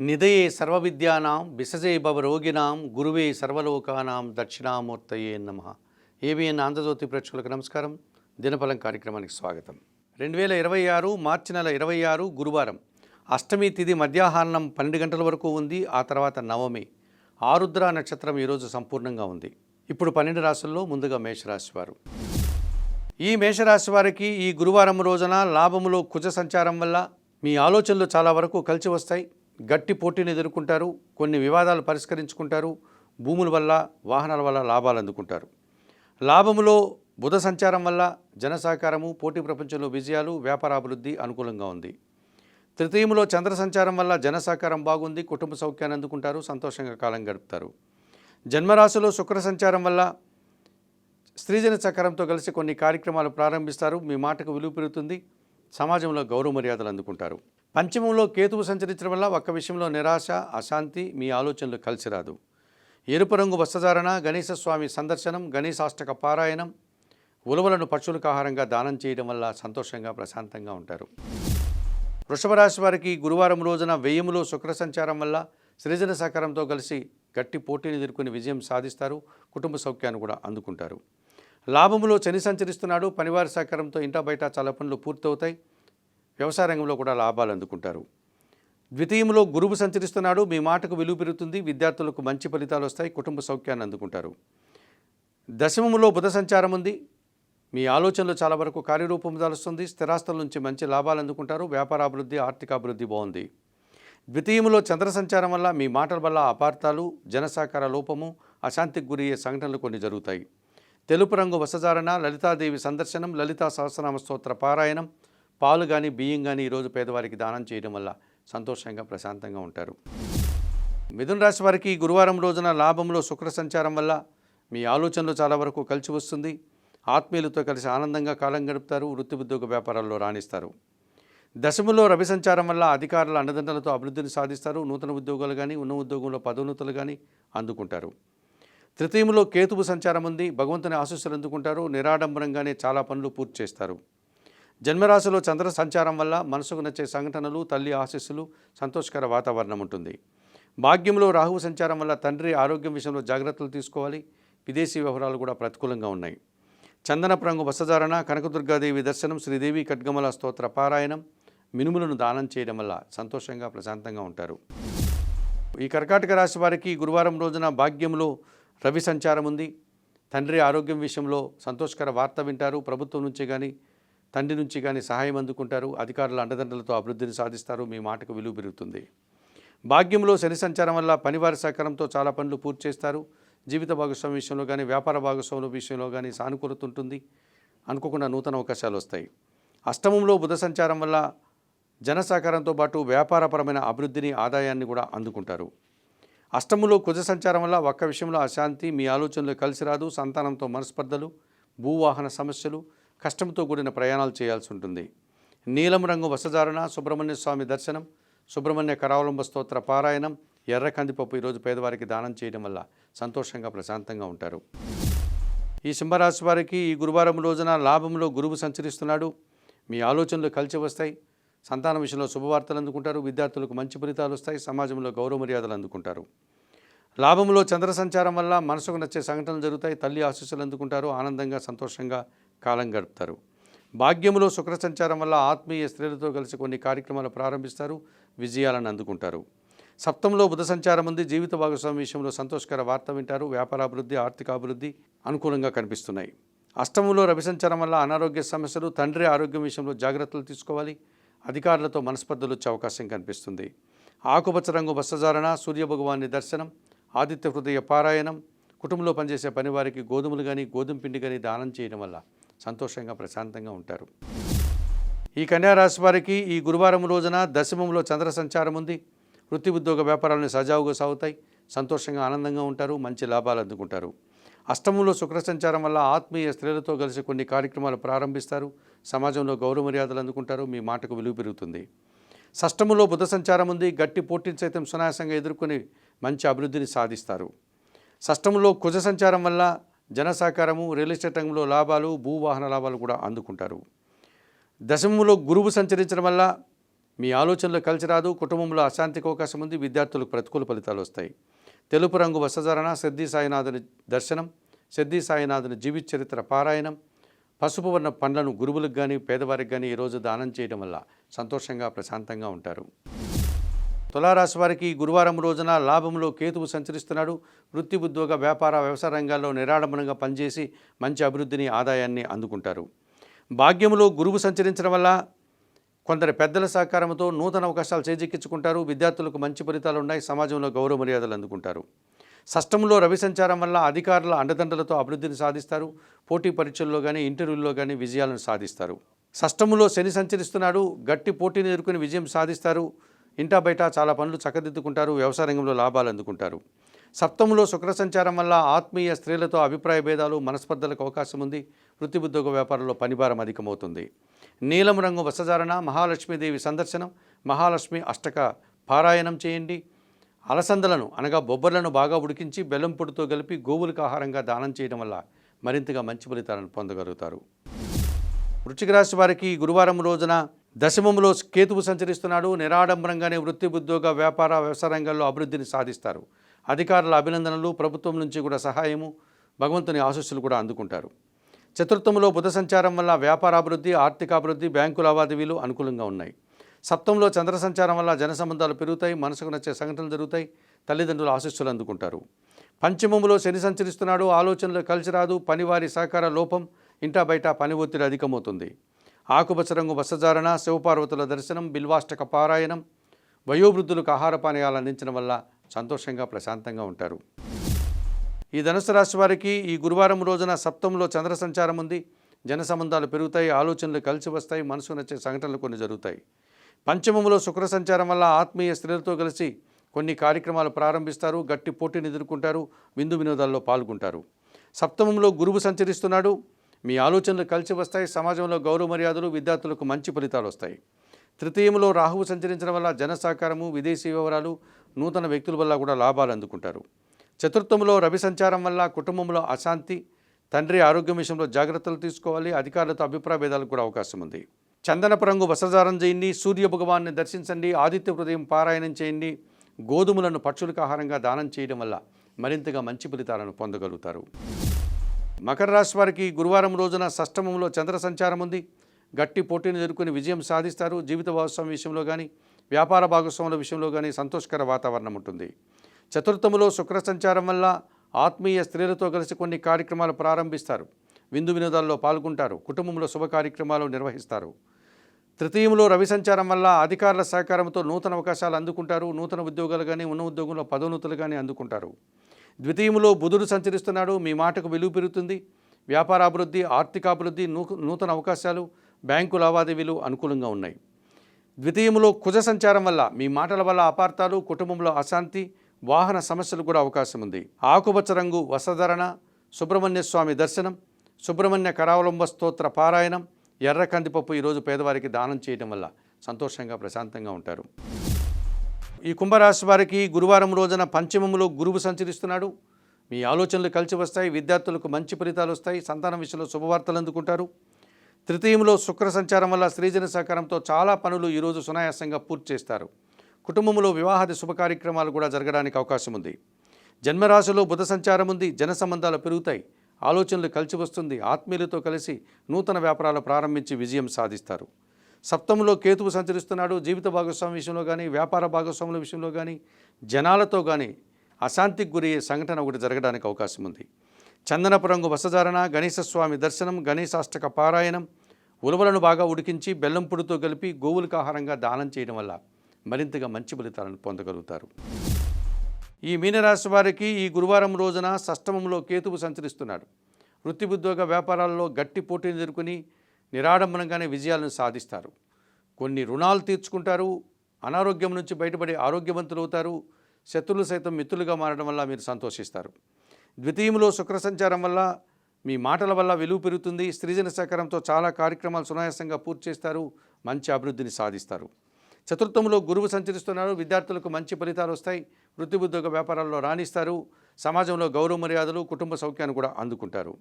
నిదయే సర్వవిద్యానాం విసజే భవరోగిణాం గురువే సర్వలోకానాం దక్షిణామూర్తయే నమః. ఏబిఎన్ ఆంధ్రజ్యోతి ప్రేక్షకులకు నమస్కారం. దినఫలం కార్యక్రమానికి స్వాగతం. 2026 మార్చి నెల 26 గురువారం. అష్టమి తిథి మధ్యాహ్నం 12 గంటల వరకు ఉంది. ఆ తర్వాత నవమి. ఆరుద్ర నక్షత్రం ఈరోజు సంపూర్ణంగా ఉంది. ఇప్పుడు 12 రాశుల్లో ముందుగా మేషరాశి వారు. ఈ మేషరాశి వారికి ఈ గురువారం రోజున లాభములో కుజ సంచారం వల్ల మీ ఆలోచనలు చాలా వరకు కలిసి వస్తాయి. గట్టి పోటీని ఎదుర్కొంటారు. కొన్ని వివాదాలు పరిష్కరించుకుంటారు. భూముల వల్ల వాహనాల వల్ల లాభాలు అందుకుంటారు. లాభములో బుధ సంచారం వల్ల జన సహకారము, పోటీ ప్రపంచంలో విజయాలు, వ్యాపారాభివృద్ధి అనుకూలంగా ఉంది. తృతీయములో చంద్ర సంచారం వల్ల జన సహకారం బాగుంది. కుటుంబ సౌఖ్యాన్ని అందుకుంటారు. సంతోషంగా కాలం గడుపుతారు. జన్మరాశిలో శుక్ర సంచారం వల్ల స్త్రీజన సహకారంతో కలిసి కొన్ని కార్యక్రమాలు ప్రారంభిస్తారు. మీ మాటకు విలువ పెరుగుతుంది. సమాజంలో గౌరవ మర్యాదలు అందుకుంటారు. పంచమంలో కేతువు సంచరించడం వల్ల ఒక్క విషయంలో నిరాశ, అశాంతి, మీ ఆలోచనలు కలిసి రాదు. ఎరుపు రంగు వస్త్రధారణ, గణేశస్వామి సందర్శనం, గణేశాష్టక పారాయణం, ఉలవలను పశువులకు ఆహారంగా దానం చేయడం వల్ల సంతోషంగా ప్రశాంతంగా ఉంటారు. వృషభ రాశి వారికి గురువారం రోజున వ్యయములో శుక్ర సంచారం వల్ల సృజన సహకారంతో కలిసి గట్టి పోటీని ఎదుర్కొని విజయం సాధిస్తారు. కుటుంబ సౌఖ్యాన్ని కూడా అందుకుంటారు. లాభములో శని సంచరిస్తున్నాడు. పనివారి సహకారంతో ఇంటా బయట చాలా పనులు పూర్తవుతాయి. వ్యవసాయ రంగంలో కూడా లాభాలు అందుకుంటారు. ద్వితీయంలో గురువు సంచరిస్తున్నాడు. మీ మాటకు విలువ పెరుగుతుంది. విద్యార్థులకు మంచి ఫలితాలు వస్తాయి. కుటుంబ సౌఖ్యాన్ని అందుకుంటారు. దశమములో బుధ సంచారం ఉంది. మీ ఆలోచనలు చాలా వరకు కార్యరూపం దాలుస్తుంది. స్థిరాస్తుల నుంచి మంచి లాభాలు అందుకుంటారు. వ్యాపారాభివృద్ధి, ఆర్థికాభివృద్ధి బాగుంది. ద్వితీయంలో చంద్ర సంచారం వల్ల మీ మాటల వల్ల అపార్థాలు, జనసహకార లోపము, అశాంతికి గురయ్యే సంఘటనలు కొన్ని జరుగుతాయి. తెలుపు రంగు వస్త్రధారణ, లలితాదేవి సందర్శనం, లలితా సహస్రనామ స్తోత్ర పారాయణం, పాలు కానీ బియ్యం కానీ ఈరోజు పేదవారికి దానం చేయడం వల్ల సంతోషంగా ప్రశాంతంగా ఉంటారు. మిథున రాశి వారికి గురువారం రోజున లాభంలో శుక్ర సంచారం వల్ల మీ ఆలోచనలు చాలా వరకు కలిసి వస్తుంది. ఆత్మీయులతో కలిసి ఆనందంగా కాలం గడుపుతారు. వృత్తి ఉద్యోగ వ్యాపారాల్లో రాణిస్తారు. దశములో రవి సంచారం వల్ల అధికారుల అండదండలతో అభివృద్ధిని సాధిస్తారు. నూతన ఉద్యోగాలు కానీ, ఉన్న ఉద్యోగంలో పదోన్నతులు కానీ అందుకుంటారు. తృతీయములో కేతువు సంచారం ఉంది. భగవంతుని ఆశీస్సులు అందుకుంటారు. నిరాడంబరంగానే చాలా పనులు పూర్తి చేస్తారు. జన్మరాశిలో చంద్ర సంచారం వల్ల మనసుకు నచ్చే సంఘటనలు, తల్లి ఆశీస్సులు, సంతోషకర వాతావరణం ఉంటుంది. భాగ్యంలో రాహువు సంచారం వల్ల తండ్రి ఆరోగ్యం విషయంలో జాగ్రత్తలు తీసుకోవాలి. విదేశీ వ్యవహారాలు కూడా ప్రతికూలంగా ఉన్నాయి. చందనపు రంగు వస్త్రధారణ, కనకదుర్గాదేవి దర్శనం, శ్రీదేవి ఖడ్గమల స్తోత్ర పారాయణం, మినుములను దానం చేయడం వల్ల సంతోషంగా ప్రశాంతంగా ఉంటారు. ఈ కర్కాటక రాశి వారికి గురువారం రోజున భాగ్యంలో రవి సంచారం ఉంది. తండ్రి ఆరోగ్యం విషయంలో సంతోషకర వార్త వింటారు. ప్రభుత్వం నుంచి కానీ, తండ్రి నుంచి కానీ సహాయం అందుకుంటారు. అధికారుల అండదండలతో అభివృద్ధిని సాధిస్తారు. మీ మాటకు విలువ పెరుగుతుంది. భాగ్యంలో శని సంచారం వల్ల పనివారి సహకారంతో చాలా పనులు పూర్తి చేస్తారు. జీవిత భాగస్వామి విషయంలో కానీ, వ్యాపార భాగస్వాముల విషయంలో కానీ సానుకూలత ఉంటుంది. అనుకోకుండా నూతన అవకాశాలు వస్తాయి. అష్టమంలో బుధ సంచారం వల్ల జన సహకారంతో పాటు వ్యాపారపరమైన అభివృద్ధిని, ఆదాయాన్ని కూడా అందుకుంటారు. అష్టములో కుజ సంచారం వల్ల ఒక్క విషయంలో అశాంతి, మీ ఆలోచనలు కలిసి రాదు. సంతానంతో మనస్పర్ధలు, భూవాహన సమస్యలు, కష్టంతో కూడిన ప్రయాణాలు చేయాల్సి ఉంటుంది. నీలం రంగు వస్త్రధారణ, సుబ్రహ్మణ్య స్వామి దర్శనం, సుబ్రహ్మణ్య కరావలంబ స్తోత్ర పారాయణం, ఎర్ర కందిపప్పు ఈరోజు పేదవారికి దానం చేయడం వల్ల సంతోషంగా ప్రశాంతంగా ఉంటారు. ఈ సింహరాశి వారికి ఈ గురువారం రోజున లాభంలో గురువు సంచరిస్తున్నాడు. మీ ఆలోచనలు కలిసి వస్తాయి. సంతానం విషయంలో శుభవార్తలు అందుకుంటారు. విద్యార్థులకు మంచి ఫలితాలు వస్తాయి. సమాజంలో గౌరవ మర్యాదలు అందుకుంటారు. లాభంలో చంద్ర సంచారం వల్ల మనసుకు నచ్చే సంఘటనలు జరుగుతాయి. తల్లి ఆశీస్సులు అందుకుంటారు. ఆనందంగా, సంతోషంగా కాలం గడుపుతారు. భాగ్యములో శుక్ర సంచారం వల్ల ఆత్మీయ స్త్రీలతో కలిసి కొన్ని కార్యక్రమాలు ప్రారంభిస్తారు. విజయాలను అందుకుంటారు. సప్తంలో బుధ సంచారం ఉంది. జీవిత భాగస్వామి విషయంలో సంతోషకర వార్త వింటారు. వ్యాపారాభివృద్ధి, ఆర్థికాభివృద్ధి అనుకూలంగా కనిపిస్తున్నాయి. అష్టమంలో రవి సంచారం వల్ల అనారోగ్య సమస్యలు, తండ్రి ఆరోగ్యం విషయంలో జాగ్రత్తలు తీసుకోవాలి. అధికారులతో మనస్పర్ధలు వచ్చే అవకాశం కనిపిస్తుంది. ఆకుపచ్చ రంగు వస్త్రధారణ, సూర్యభగవాన్ని దర్శనం, ఆదిత్య హృదయ పారాయణం, కుటుంబంలో పనిచేసే పనివారికి గోధుమలు కానీ, గోధుమ పిండి కానీ దానం చేయడం వల్ల సంతోషంగా ప్రశాంతంగా ఉంటారు. ఈ కన్యా రాశి వారికి ఈ గురువారం రోజున దశమంలో చంద్ర సంచారం ఉంది. వృత్తి ఉద్యోగ వ్యాపారాలను సజావుగా సాగుతాయి. సంతోషంగా, ఆనందంగా ఉంటారు. మంచి లాభాలు అందుకుంటారు. అష్టమంలో శుక్ర సంచారం వల్ల ఆత్మీయ స్త్రీలతో కలిసి కొన్ని కార్యక్రమాలు ప్రారంభిస్తారు. సమాజంలో గౌరవ మర్యాదలు అందుకుంటారు. మీ మాటకు విలువ పెరుగుతుంది. షష్టములో బుధ సంచారం ఉంది. గట్టి పోటీని సైతం సునాయాసంగా ఎదుర్కొని మంచి అభివృద్ధిని సాధిస్తారు. షష్టములో కుజ సంచారం వల్ల జన సహకారము, రియల్ ఎస్టేట్ రంగంలో లాభాలు, భూవాహన లాభాలు కూడా అందుకుంటారు. దశమములో గురువు సంచరించడం వల్ల మీ ఆలోచనలో కలిసి రాదు, కుటుంబంలో అశాంతికి అవకాశం ఉంది, విద్యార్థులకు ప్రతికూల ఫలితాలు వస్తాయి. తెలుపు రంగు వస్త్రధారణ, సిద్ధి సాయినాథుని దర్శనం, సిద్ధి సాయినాథుని జీవిత చరిత్ర పారాయణం, పసుపు వర్ణ పండ్లను గురువులకు కానీ పేదవారికి కానీ ఈరోజు దానం చేయడం వల్ల సంతోషంగా ప్రశాంతంగా ఉంటారు. తులారాశి వారికి గురువారం రోజున లాభంలో కేతువు సంచరిస్తున్నాడు. వృత్తి, ఉద్యోగ, వ్యాపార, వ్యవసాయ రంగాల్లో నిరాడంబరంగా పనిచేసి మంచి అభివృద్ధిని, ఆదాయాన్ని అందుకుంటారు. భాగ్యంలో గురువు సంచరించడం వల్ల కొందరు పెద్దల సహకారంతో నూతన అవకాశాలు చేజిక్కించుకుంటారు. విద్యార్థులకు మంచి ఫలితాలు ఉన్నాయి. సమాజంలో గౌరవ మర్యాదలు అందుకుంటారు. షష్టంలో రవి సంచారం వల్ల అధికారుల అండదండలతో అభివృద్ధిని సాధిస్తారు. పోటీ పరీక్షల్లో కానీ ఇంటర్వ్యూల్లో కానీ విజయాలను సాధిస్తారు. షష్టంలో శని సంచరిస్తున్నాడు. గట్టి పోటీని ఎదుర్కొని విజయం సాధిస్తారు. ఇంటా బయట చాలా పనులు చక్కదిద్దుకుంటారు. వ్యవసాయ రంగంలో లాభాలు అందుకుంటారు. సప్తమంలో శుక్ర సంచారం వల్ల ఆత్మీయ స్త్రీలతో అభిప్రాయ భేదాలు, మనస్పర్ధలకు అవకాశం ఉంది. వృత్తి, ఉద్యోగ, వ్యాపారంలో పనిభారం అధికమవుతుంది. నీలం రంగు వస్త్రధారణ, మహాలక్ష్మీదేవి సందర్శనం, మహాలక్ష్మి అష్టక పారాయణం చేయండి. అలసందలను అనగా బొబ్బర్లను బాగా ఉడికించి బెల్లం పొడితో కలిపి గోవులకు ఆహారంగా దానం చేయడం వల్ల మరింతగా మంచి ఫలితాలను పొందగలుగుతారు. వృశ్చిక రాశి వారికి గురువారం రోజున దశమంలో కేతువు సంచరిస్తున్నాడు. నిరాడంబరంగానే వృత్తి, ఉద్యోగ, వ్యాపార, వ్యవసాయ రంగాల్లో అభివృద్ధిని సాధిస్తారు. అధికారుల అభినందనలు, ప్రభుత్వం నుంచి కూడా సహాయము, భగవంతుని ఆశీస్సులు కూడా అందుకుంటారు. చతుర్థంలో బుధ సంచారం వల్ల వ్యాపారాభివృద్ధి, ఆర్థికాభివృద్ధి, బ్యాంకు లావాదేవీలు అనుకూలంగా ఉన్నాయి. సప్తంలో చంద్ర సంచారం వల్ల జన సంబంధాలు పెరుగుతాయి. మనసుకు నచ్చే సంఘటనలు జరుగుతాయి. తల్లిదండ్రుల ఆశీస్సులు అందుకుంటారు. పంచమంలో శని సంచరిస్తున్నాడు. ఆలోచనలు కలిసి రాదు. పనివారి సహకార లోపం, ఇంటా బయట పని ఒత్తిడి అధికమవుతుంది. ఆకుపచ్చ రంగు వస్త్రధారణ, శివపార్వతుల దర్శనం, బిల్వాష్టక పారాయణం, వయోవృద్ధులకు ఆహార పానీయాలు అందించడం వల్ల సంతోషంగా ప్రశాంతంగా ఉంటారు. ఈ ధనుసు రాశి వారికి ఈ గురువారం రోజున సప్తంలో చంద్ర సంచారం ఉంది. జన సంబంధాలు పెరుగుతాయి. ఆలోచనలు కలిసి వస్తాయి. మనసు నచ్చే సంఘటనలు కొన్ని జరుగుతాయి. పంచమంలో శుక్ర సంచారం వల్ల ఆత్మీయ స్త్రీలతో కలిసి కొన్ని కార్యక్రమాలు ప్రారంభిస్తారు. గట్టి పోటీని ఎదుర్కొంటారు. విందు వినోదాల్లో పాల్గొంటారు. సప్తమంలో గురువు సంచరిస్తున్నాడు. మీ ఆలోచనలు కలిసి వస్తాయి. సమాజంలో గౌరవ మర్యాదలు, విద్యార్థులకు మంచి ఫలితాలు వస్తాయి. తృతీయంలో రాహువు సంచరించడం వల్ల జన సహకారము, విదేశీ వ్యవహారాలు, నూతన వ్యక్తుల వల్ల కూడా లాభాలు అందుకుంటారు. చతుర్థంలో రవి సంచారం వల్ల కుటుంబంలో అశాంతి, తండ్రి ఆరోగ్యం విషయంలో జాగ్రత్తలు తీసుకోవాలి. అధికారులతో అభిప్రాయ భేదాలకు కూడా అవకాశం ఉంది. చందనపు రంగు వస్త్రధారణ చేయండి. సూర్య భగవాన్ని దర్శించండి. ఆదిత్య హృదయం పారాయణం చేయండి. గోధుమలను పక్షులకు ఆహారంగా దానం చేయడం వల్ల మరింతగా మంచి ఫలితాలను పొందగలుగుతారు. మకర రాశి వారికి గురువారం రోజున షష్టమంలో చంద్ర సంచారం ఉంది. గట్టి పోటీని ఎదుర్కొని విజయం సాధిస్తారు. జీవిత భాగస్వామి విషయంలో కానీ, వ్యాపార భాగస్వాముల విషయంలో కానీ సంతోషకర వాతావరణం ఉంటుంది. చతుర్థములో శుక్ర సంచారం వల్ల ఆత్మీయ స్త్రీలతో కలిసి కొన్ని కార్యక్రమాలు ప్రారంభిస్తారు. విందు వినోదాల్లో పాల్గొంటారు. కుటుంబంలో శుభ కార్యక్రమాలు నిర్వహిస్తారు. తృతీయంలో రవి సంచారం వల్ల అధికారుల సహకారంతో నూతన అవకాశాలు అందుకుంటారు. నూతన ఉద్యోగాలు కానీ, ఉన్న ఉద్యోగంలో పదోన్నతులు కానీ అందుకుంటారు. ద్వితీయంలో బుధుడు సంచరిస్తున్నాడు. మీ మాటకు విలువ పెరుగుతుంది. వ్యాపారాభివృద్ధి, ఆర్థికాభివృద్ధి, నూతన అవకాశాలు, బ్యాంకు లావాదేవీలు అనుకూలంగా ఉన్నాయి. ద్వితీయంలో కుజ సంచారం వల్ల మీ మాటల వల్ల అపార్థాలు, కుటుంబంలో అశాంతి, వాహన సమస్యలు కూడా అవకాశం ఉంది. ఆకుపచ్చ రంగు వస్త్రధారణ, సుబ్రహ్మణ్య స్వామి దర్శనం, సుబ్రహ్మణ్య కరావలంబ స్తోత్ర పారాయణం, ఎర్ర కందిపప్పు ఈరోజు పేదవారికి దానం చేయడం వల్ల సంతోషంగా ప్రశాంతంగా ఉంటారు. ఈ కుంభరాశి వారికి గురువారం రోజున పంచమంలో గురువు సంచరిస్తున్నాడు. మీ ఆలోచనలు కలిసి వస్తాయి. విద్యార్థులకు మంచి ఫలితాలు వస్తాయి. సంతానం విషయంలో శుభవార్తలు అందుకుంటారు. తృతీయంలో శుక్ర సంచారం వల్ల స్త్రీజన సహకారంతో చాలా పనులు ఈరోజు సునాయాసంగా పూర్తి చేస్తారు. కుటుంబంలో వివాహాది శుభ కార్యక్రమాలు కూడా జరగడానికి అవకాశం ఉంది. జన్మరాశిలో బుధ సంచారం ఉంది. జన సంబంధాలు పెరుగుతాయి. ఆలోచనలు కలిసి వస్తుంది. ఆత్మీయులతో కలిసి నూతన వ్యాపారాలు ప్రారంభించి విజయం సాధిస్తారు. సప్తమంలో కేతువు సంచరిస్తున్నాడు. జీవిత భాగస్వామి విషయంలో కానీ, వ్యాపార భాగస్వాముల విషయంలో కానీ, జనాలతో కానీ అశాంతికి గురయ్యే సంఘటన ఒకటి జరగడానికి అవకాశం ఉంది. చందనపు రంగు వస్త్రధారణ, గణేశస్వామి దర్శనం, గణేశాష్టక పారాయణం, ఉలవలను బాగా ఉడికించి బెల్లం పొడితో కలిపి గోవులకు ఆహారంగా దానం చేయడం వల్ల మరింతగా మంచి ఫలితాలను పొందగలుగుతారు. ఈ మీనరాశి వారికి ఈ గురువారం రోజున షష్టమంలో కేతువు సంచరిస్తున్నాడు. వృత్తి, ఉద్యోగ, వ్యాపారాల్లో గట్టి పోటీని ఎదుర్కొని నిరాడంబరంగానే విజయాలను సాధిస్తారు. కొన్ని రుణాలు తీర్చుకుంటారు. అనారోగ్యం నుంచి బయటపడి ఆరోగ్యవంతులు అవుతారు. శత్రువులు సైతం మిత్రులుగా మారడం వల్ల మీరు సంతోషిస్తారు. ద్వితీయంలో శుక్ర సంచారం వల్ల మీ మాటల వల్ల విలువ పెరుగుతుంది. స్త్రీజన సహకారంతో చాలా కార్యక్రమాలు సునాయాసంగా పూర్తి చేస్తారు. మంచి అభివృద్ధిని సాధిస్తారు. చతుర్థంలో గురువు సంచరిస్తున్నారు. విద్యార్థులకు మంచి ఫలితాలు వస్తాయి. వృత్తి, ఉద్యోగ, వ్యాపారాల్లో రాణిస్తారు. సమాజంలో గౌరవ మర్యాదలు, కుటుంబ సౌఖ్యాన్ని కూడా అందుకుంటారు.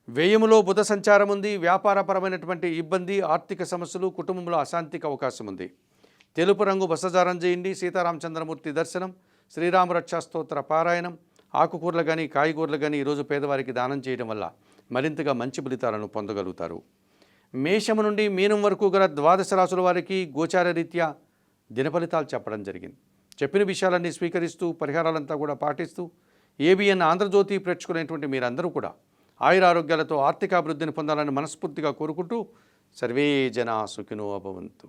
వ్యయములో బుధ సంచారం ఉంది. వ్యాపారపరమైనటువంటి ఇబ్బంది, ఆర్థిక సమస్యలు, కుటుంబంలో అశాంతికి అవకాశం ఉంది. తెలుపు రంగు బసజారం చేయండి. సీతారామచంద్రమూర్తి దర్శనం, శ్రీరామరక్షా స్తోత్ర పారాయణం, ఆకుకూరలు కానీ కాయగూరలు కానీ ఈరోజు పేదవారికి దానం చేయడం వల్ల మరింతగా మంచి ఫలితాలను పొందగలుగుతారు. మేషము నుండి మీనం వరకు గల ద్వాదశ రాశుల వారికి గోచార రీత్యా దినఫలితాలు చెప్పడం జరిగింది. చెప్పిన విషయాలన్నీ స్వీకరిస్తూ పరిహారాలంతా కూడా పాటిస్తూ ఏబిఎన్ ఆంధ్రజ్యోతి ప్రేక్షకులైనటువంటి మీరందరూ కూడా ఆయురారోగ్యాలతో ఆర్థికాభివృద్ధిని పొందాలని మనస్ఫూర్తిగా కోరుకుంటూ సర్వే జనా సుఖినో అభవంతు.